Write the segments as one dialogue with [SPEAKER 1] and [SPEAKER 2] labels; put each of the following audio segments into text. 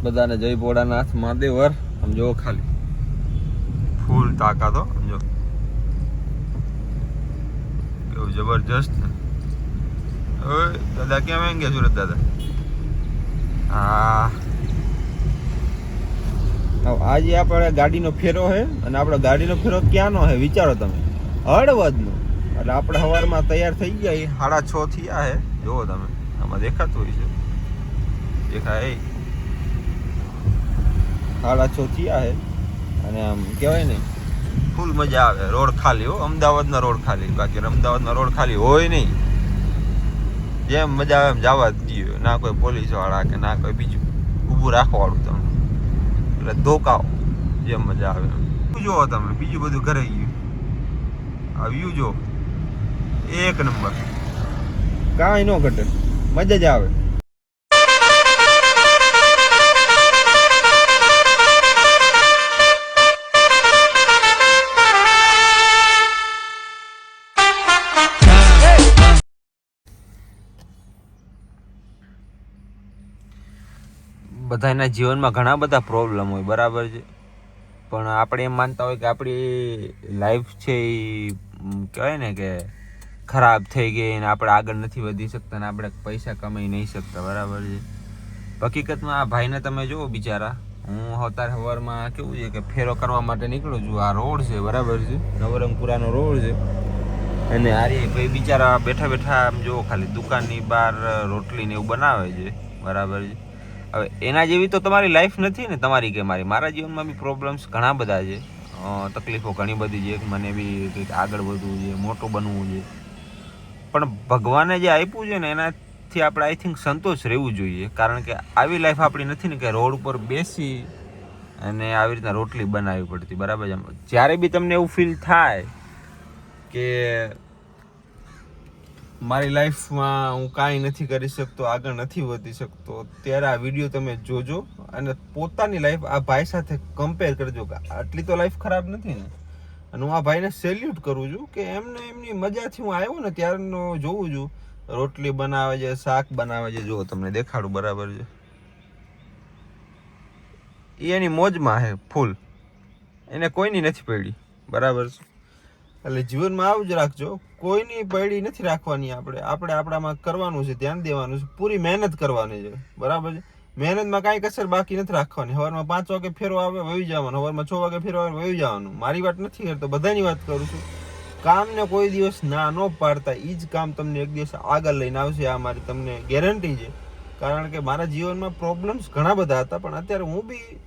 [SPEAKER 1] બધાને જય ભોળાનાથ મહાદેવર. સમજો ખાલી ફૂલ તાકાત હો, સમજો કેવું જબરજસ્ત. ઓય દાદા કેમ એમ ગયા સુરત દાદા? હા આજે આપણે ગાડીનો ફેરો છે અને આપણો ગાડીનો ફેરો ક્યાંનો છે વિચારો તમે? હળવદનો. એટલે આપણે સવારમાં તૈયાર થઈ ગયા 6:30 થયા છે. જુઓ તમે આમાં દેખાતું હોય છે, દેખાય 6:30 થયા છે અને આમ કહેવાય ને ફૂલ મજા આવે. રોડ ખાલી હો, અમદાવાદનો રોડ ખાલી. બાકી અમદાવાદનો રોડ ખાલી હોય નહીં. જેમ મજા આવે એમ જવા જ દઈએ. ના કોઈ પોલીસ વાળા કે ના કોઈ બીજું ઊભું રાખવાવાળું તમે. એટલે ધોકાઓ જેમ મજા આવે એમ. જુઓ તમે બીજું બધું ઘરે ગયું. આ વ્યૂ જો એક નંબર, કાંઈ ન ઘટે, મજા જ આવે. બધાના જીવનમાં ઘણા બધા પ્રોબ્લેમ હોય, બરાબર છે. પણ આપણે એમ માનતા હોય કે આપણી લાઈફ છે એ કહેવાય ને કે ખરાબ થઈ ગઈ ને આપણે આગળ નથી વધી શકતા ને આપણે પૈસા કમાઈ નહીં શકતા, બરાબર છે. હકીકતમાં આ ભાઈને તમે જુઓ બિચારા, હું અત્યારે સવારમાં કેવું છે કે ફેરો કરવા માટે નીકળું છું. આ રોડ છે, બરાબર છે, નવરંગપુરાનો રોડ છે. અને આરે ભાઈ બિચારા બેઠા બેઠા આમ જુઓ ખાલી દુકાનની બહાર રોટલી ને એવું બનાવે છે, બરાબર છે. હવે એના જેવી તો તમારી લાઈફ નથી ને, તમારી કે મારી. મારા જીવનમાં બી પ્રોબ્લેમ્સ ઘણા બધા છે, તકલીફો ઘણી બધી છે. મને બી કંઈક આગળ વધવું છે, મોટું બનવું છે. પણ ભગવાને જે આપ્યું છે ને એનાથી આપણે આઈ થિંક સંતોષ રહેવું જોઈએ. કારણ કે આવી લાઈફ આપણી નથી ને કે રોડ ઉપર બેસી અને આવી રીતના રોટલી બનાવવી પડતી, બરાબર છે. જ્યારે બી તમને એવું ફીલ થાય કે મારી લાઈફમાં હું કાંઈ નથી કરી શકતો, આગળ નથી વધી શકતો, ત્યારે આ વિડીયો તમે જોજો અને પોતાની લાઈફ આ ભાઈ સાથે કમ્પેર કરજો કે આટલી તો લાઈફ ખરાબ નથી ને. અને હું આ ભાઈને સેલ્યુટ કરું છું કે એમને એમની મજાથી હું આવ્યો ને ત્યારનો જોઉં છું. રોટલી બનાવે છે, શાક બનાવે છે, જો તમને દેખાડું, બરાબર છે. એ એની મોજમાં છે ફૂલ, એને કોઈની નથી પડી, બરાબર છે. એટલે જીવનમાં આવું જ રાખજો, કોઈની પૈડી નથી રાખવાની. આપણે આપણામાં કરવાનું છે, ધ્યાન દેવાનું છે, પૂરી મહેનત કરવાની છે, બરાબર છે. મહેનતમાં કાંઈ કસર બાકી નથી રાખવાની. સવારમાં 5 વાગે ફેરો આવે વહી જવાનું, સવારમાં 6 વાગે ફેરો આવે વહી જવાનું. મારી વાત નથી કરતો, બધાની વાત કરું છું. કામને કોઈ દિવસ ના ન પાડતા. એ જ કામ તમને એક દિવસ આગળ લઈને આવશે, આ મારી તમને ગેરંટી છે. કારણ કે મારા જીવનમાં પ્રોબ્લેમ્સ ઘણા બધા હતા, પણ અત્યારે હું બી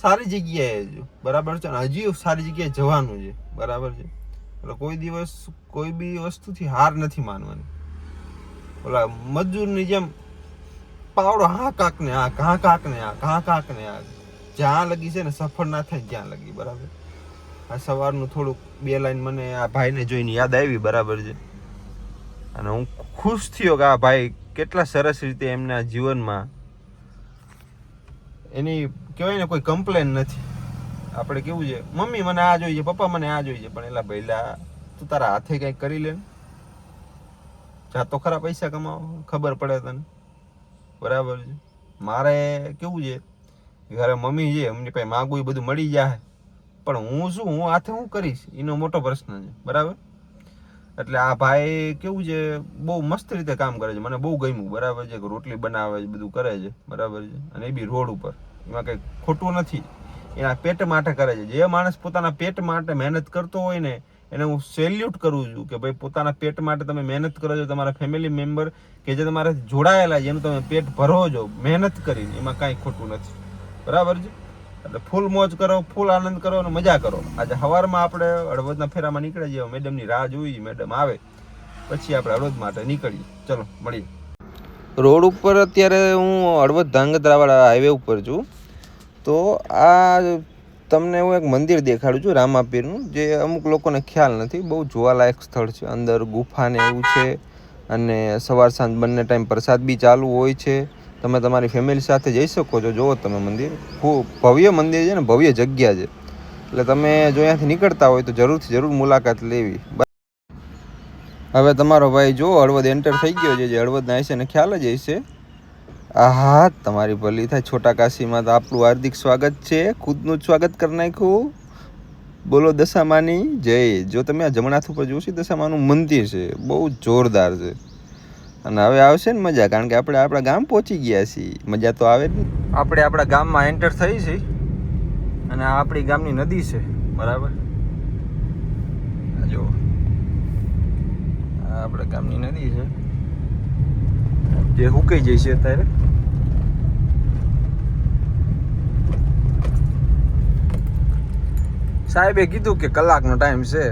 [SPEAKER 1] સારી જગ્યાએ છું, બરાબર છે. અને હજી સારી જગ્યાએ જવાનું છે, બરાબર છે. એટલે કોઈ દિવસ કોઈ બી વસ્તુથી હાર નથી માનવાની. ઓલા મજૂરની જેમ પાવડો હા કાકને આ ઘા કાકને આ ઘા કાકને આ જ્યાં લગી છે ને સફળ ના થાય ત્યાં લગી, બરાબર. આ સવારનું થોડુંક 2 લાઈન મને આ ભાઈને જોઈને યાદ આવી, બરાબર છે. અને હું ખુશ થયો કે આ ભાઈ કેટલા સરસ રીતે એમના જીવનમાં એની કહેવાય ને કોઈ કમ્પ્લેન નથી. આપણે કેવું છે, મમ્મી મને આ જોઈએ, પપ્પા મને આ જોઈએ. પણ એલા ભઈલા તું તારા હાથે કંઈક કરી લે, જાતો ખરા પૈસા કમાવો, ખબર પડે તને, બરાબર છે. મારે કેવું છે, ઘરે મમ્મી છે, એમની પાસે માગું એ બધું મળી જાય, પણ હું શું, હું હાથે શું કરીશ એનો મોટો પ્રશ્ન છે, બરાબર. એટલે આ ભાઈ કેવું છે, બહુ મસ્ત રીતે કામ કરે છે, મને બહુ ગમ્યું, બરાબર છે. રોટલી બનાવે છે, બધું કરે છે, બરાબર છે. અને એ બી રોડ ઉપર, એમાં કંઈ ખોટું નથી. એના પેટ માટે કરે છે. જે માણસ પોતાના પેટ માટે મહેનત કરતો હોય ને એને હું સેલ્યુટ કરું છું કે ભાઈ પોતાના પેટ માટે તમે મહેનત કરો છો. તમારા ફેમિલી મેમ્બર કે જે તમારા જોડાયેલા છે એનું તમે પેટ ભરો છો મહેનત કરીને, એમાં કાંઈ ખોટું નથી, બરાબર છે. એટલે ફૂલ મોજ કરો, ફૂલ આનંદ કરો અને મજા કરો. આજે સવારમાં આપણે હળવદના ફેરામાં નીકળી જઈએ. મેડમની રાહ જોઈ, મેડમ આવે પછી આપણે હળવદ માટે નીકળીએ. ચલો મળીએ. રોડ ઉપર અત્યારે હું હળવદ ધાંગધ્રાવાળા હાઈવે ઉપર છું. તો આ તમને હું એક મંદિર દેખાડું છું, રામાપીરનું, જે અમુક લોકોને ખ્યાલ નથી. બહુ જોવાલાયક સ્થળ છે. અંદર ગુફાને એવું છે અને સવાર સાંજ બંને ટાઈમ પ્રસાદ બી ચાલુ હોય છે. તમે તમારી ફેમિલી સાથે જઈ શકો છો. જુઓ તમે મંદિર, ખૂબ ભવ્ય મંદિર છે ને ભવ્ય જગ્યા છે. એટલે તમે જો અહીંયાથી નીકળતા હોય તો જરૂરથી જરૂર મુલાકાત લેવી. હવે તમારો ભાઈ જો હળવદ એન્ટર થઈ ગયો છે. જે હળવદના હશે ને ખ્યાલ જ હશે. આહા તમારી ભલી થાય. છોટા કાશીમાં તો આપણું હાર્દિક સ્વાગત છે. ખુદનું જ સ્વાગત કરી નાખ્યું. બોલો દશામાની જય. જો તમે આ જમણાથ ઉપર જોશો દશામાનું મંદિર છે, બહુ જોરદાર છે. અને હવે આવશે ને મજા, કારણ કે આપણે આપણા ગામ પહોંચી ગયા છીએ. મજા તો આવે જ ને. આપણે આપણા ગામમાં એન્ટર થઈ છીએ અને આ આપણી ગામની નદી છે, બરાબર. જો આ આપણા ગામની નદી છે જે હુકાઈ જાય છે અત્યારે. સાહેબે કીધું કે કલાકનો ટાઈમ છે.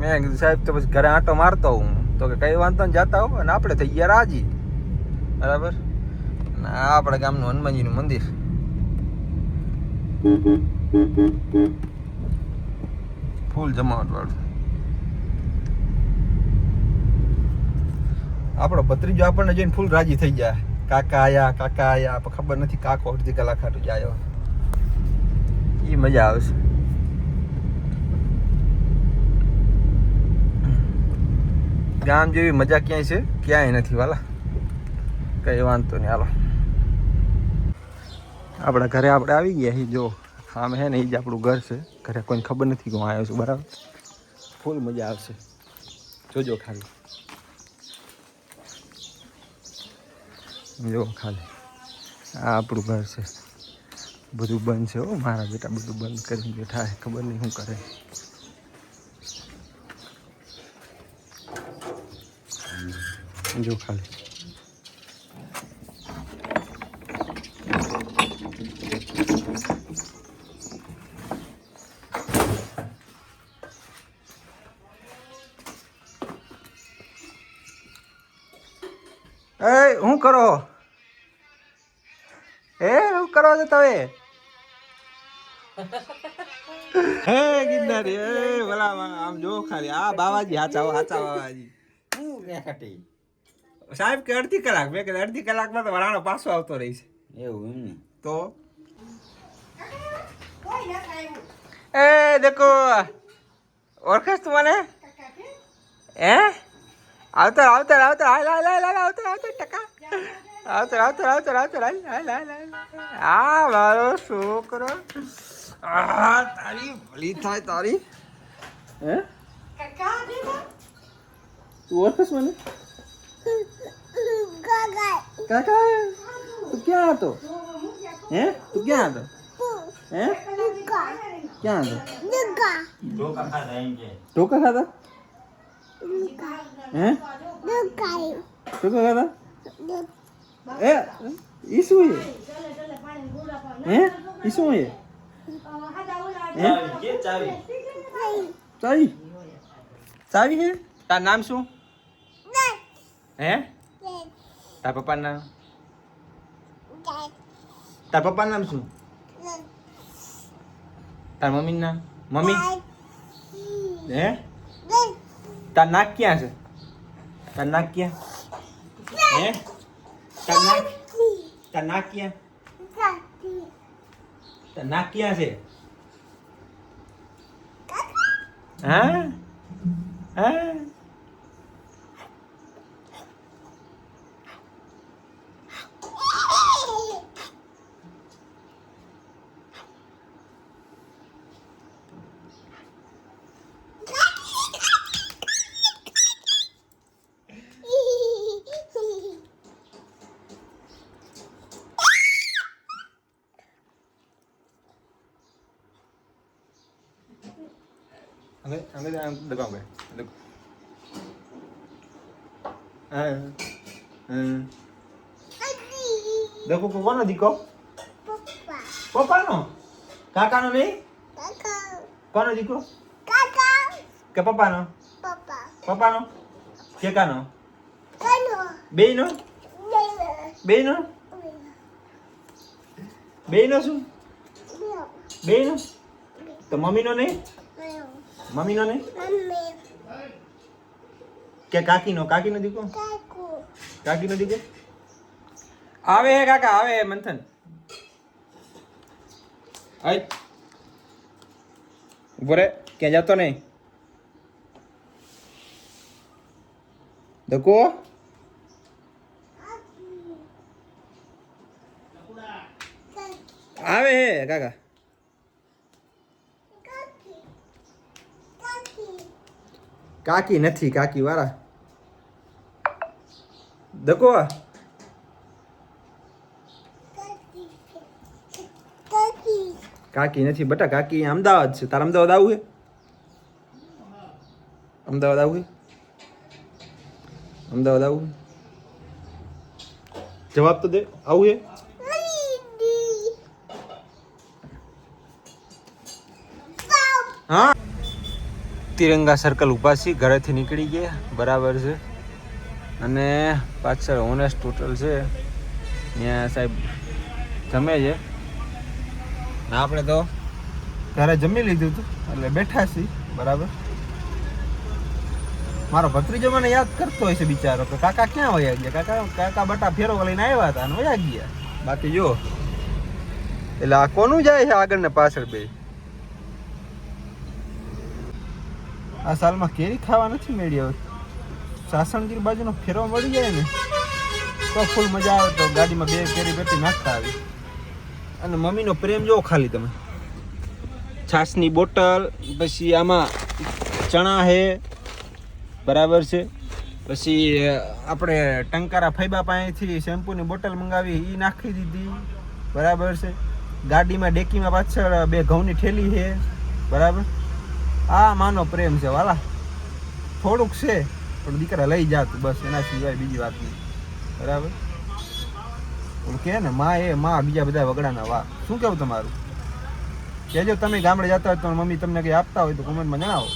[SPEAKER 1] મેં કીધું સાહેબ તો પછી ઘરે આંટો મારતો હું, તો કે કઈ વાંધો ને જાતા હો. અને આપણે થઈ ગયા રાજી, બરાબર. અને આ આપણા ગામનું હનુમાનજીનું મંદિર. ફૂલ જમાવટ વાળું. આપણો ભત્રીજો આપણને જોઈને ફૂલ રાજી થઈ જાય. કાકા આયા, કાકા આયા. પણ ખબર નથી કાકો અડધી કલાક હાટું જાય. એ મજા આવશે. ગામ જેવી મજા ક્યાંય છે? ક્યાંય નથી વાલા. કઈ વાંધો નહીં, હાલો. આપણા ઘરે આપણે આવી ગયા છીએ. જો આમ હે ને, એ જ આપણું ઘર છે. ઘરે કોઈને ખબર નથી કે હું આવ્યો છું, બરાબર. ફૂલ મજા આવશે, જોજો ખાલી. જો ખાલી આ આપણું ઘર છે. બધું બંધ છે. હો મારા બેટા, બધું બંધ કરીને બેઠા હે. ખબર નહીં શું કરે. જો ખાલી શું કરો? શું કરો છો તમે? હે ગિરનારી, ભલા આમ જો ખાલી. આ બાવાજી હાચા બાવાજી. સાહેબ કે અડધી કલાક. મેં કીધું અડધી કલાકમાં તો વરાણો પાછો આવતો રહીશ. એવું એમ ને? તો દેખો ઓળખેસ તું મને? હે આવતર આવતર આવતર હાલ હાલ હાલ હાલ આવતર આવતર ટકા આવતર આવતર આવતર આવતર હાલ હાલ હાલ હાલ. આ મારો છોકરો. તારી ભલી થાય તારી. હે તું ઓળખેસ મને? કાકા તું ક્યાં હતો? હે તું ક્યાં હતો? હે ક્યાં હતો? ઢોકા ખાધા? હે ઢોકા ખાધા? એ ઈ શું છે? હે ઈ શું છે? હે ચાવી ચાવી હે? તાર નામ શું? હે તાર પપ્પાનું નામ? તાર પપ્પાનું નામ શું? તાર મમ્મીનું નામ? મમ્મી હે? તાર નાક ક્યાં છે? તાર નાક ક્યાં? હે તાર નાક ક્યાં? તાર નાક ક્યાં છે? હા હા अंगे दगाओ गए देखो को कोनो दिको पप्पा नो काका नो नहीं कोनो दिको के पप्पा नो के कानो बे नो શું બે નો તો મમ્મી નો નહીં કે કાકી નો દીકો આવે હે કાકા આવે હે મંથન આય ઉભો રે ક્યાં જતો નહીં દકો આવે હે કાકા કાકી નથી કાકી વાળા દકો કાકી નથી બટા કાકી અમદાવાદ છે તારે અમદાવાદ આવું છે અમદાવાદ આવું છે અમદાવાદ આવું જવાબ તો દે આવું છે હા તિરંગા સર્કલ ઊભા છીએ ઘરેથી નીકળી ગયા બરાબર છે અને પાછળ ઓનેસ્ટ હોટલ છે ત્યાં સાહેબ જમે છે ને આપણે તો ઘરે જમી લીધું હતું એટલે બેઠા છીએ બરાબર મારો ભત્રીજો મને યાદ કરતો હોય છે બિચારો કે કાકા ક્યાં વયા ગયા કાકા કાકા બટા ફેરો લઈને આવ્યા હતા અને વયા ગયા બાકી જો એટલે આ કોનું જાય છે આગળ ને પાછળ બે આ સાલમાં કેરી ખાવા નથી મળી હવે સાસણગીર બાજુનો ફેરો મળી જાય ને તો ફૂલ મજા આવે તો ગાડીમાં બે કેરી પેટી નાખતા આવી અને મમ્મીનો પ્રેમ જોવો ખાલી તમે છાશની બોટલ પછી આમાં ચણા હે બરાબર છે પછી આપણે ટંકારા ફૈબા પાસેથી શેમ્પૂની બોટલ મંગાવી એ નાખી દીધી બરાબર છે ગાડીમાં ડેકીમાં પાછળ બે ઘઉંની ઠેલી છે બરાબર આ માનો પ્રેમ છે વાલા થોડુંક છે પણ દીકરા લઈ જાતું બસ એના સિવાય બીજી વાત નહીં બરાબર કે ને માં એ માં બીજા બધા વગડાના વાહ શું કેવું તમારું કહેજો તમે ગામડે જતા હોય તો મમ્મી તમને કંઈ આપતા હોય તો કોમેન્ટમાં જણાવો